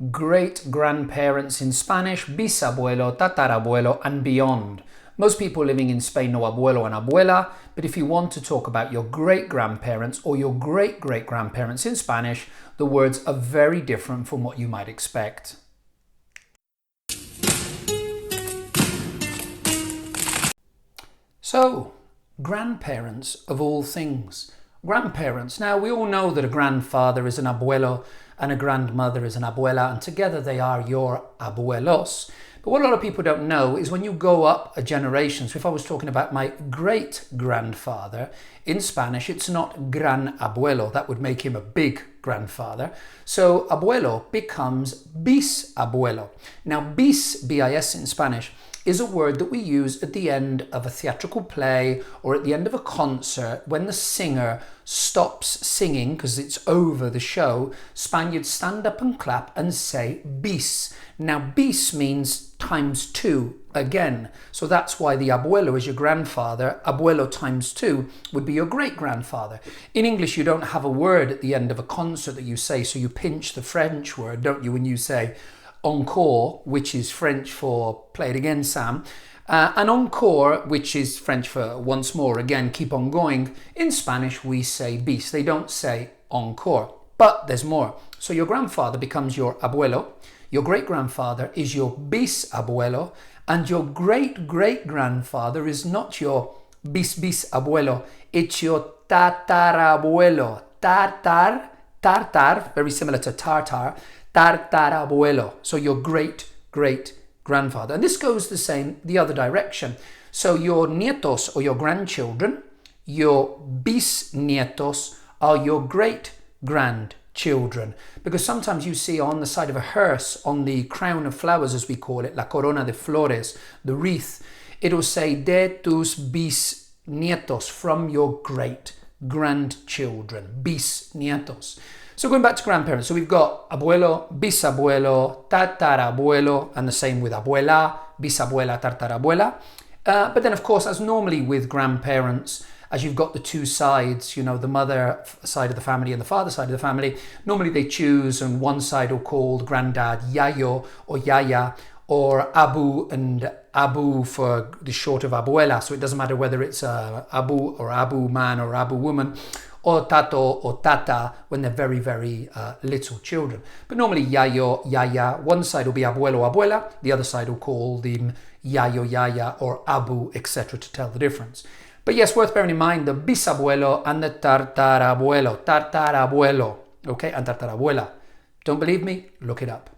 great-grandparents in Spanish, bisabuelo, tatarabuelo, and beyond. Most people living in Spain know abuelo and abuela, but if you want to talk about your great-grandparents or your great-great-grandparents in Spanish, the words are very different from what you might expect. So, grandparents of all things. Grandparents. Now, we all know that a grandfather is an abuelo and a grandmother is an abuela, and together they are your abuelos. But what a lot of people don't know is when you go up a generation, so if I was talking about my great-grandfather, in Spanish it's not gran abuelo, that would make him a big grandfather. So abuelo becomes bis-abuelo. Now bis in Spanish, is a word that we use at the end of a theatrical play or at the end of a concert when the singer stops singing because it's over the show. Spaniards stand up and clap and say bis. Now bis means times two again. So that's why the abuelo is your grandfather. Abuelo times two would be your great-grandfather. In English, you don't have a word at the end of a concert that you say, so you pinch the French word, don't you, when you say encore, which is French for play it again, Sam, and encore, which is French for once more, again, keep on going. In Spanish, we say bis. They don't say encore, but there's more. So your grandfather becomes your abuelo, your great-grandfather is your bis-abuelo, and your great-great-grandfather is not your bis-bisabuelo, it's your tatarabuelo. Tartar, very similar to tartar, Tatarabuelo, so your great-great-grandfather. And this goes the other direction. So your nietos or your grandchildren, your bisnietos are your great-grandchildren. Because sometimes you see on the side of a hearse, on the crown of flowers as we call it, la corona de flores, the wreath, it'll say de tus bisnietos, from your great-grandchildren, bisnietos. So going back to grandparents, so we've got abuelo, bisabuelo, tatarabuelo, and the same with abuela, bisabuela, tatarabuela. But then, of course, as normally with grandparents, as you've got the two sides, you know, the mother side of the family and the father side of the family, normally they choose, and one side will call the granddad yayo or yaya, or abu and abu for the short of abuela. So it doesn't matter whether it's abu or abu man or abu woman, or tato or tata when they're very, very little children. But normally yayo, yaya, one side will be abuelo, abuela, the other side will call them yayo, yaya, or abu, etc. to tell the difference. But yes, worth bearing in mind the bisabuelo and the tatarabuelo, okay, and tatarabuela. Don't believe me? Look it up.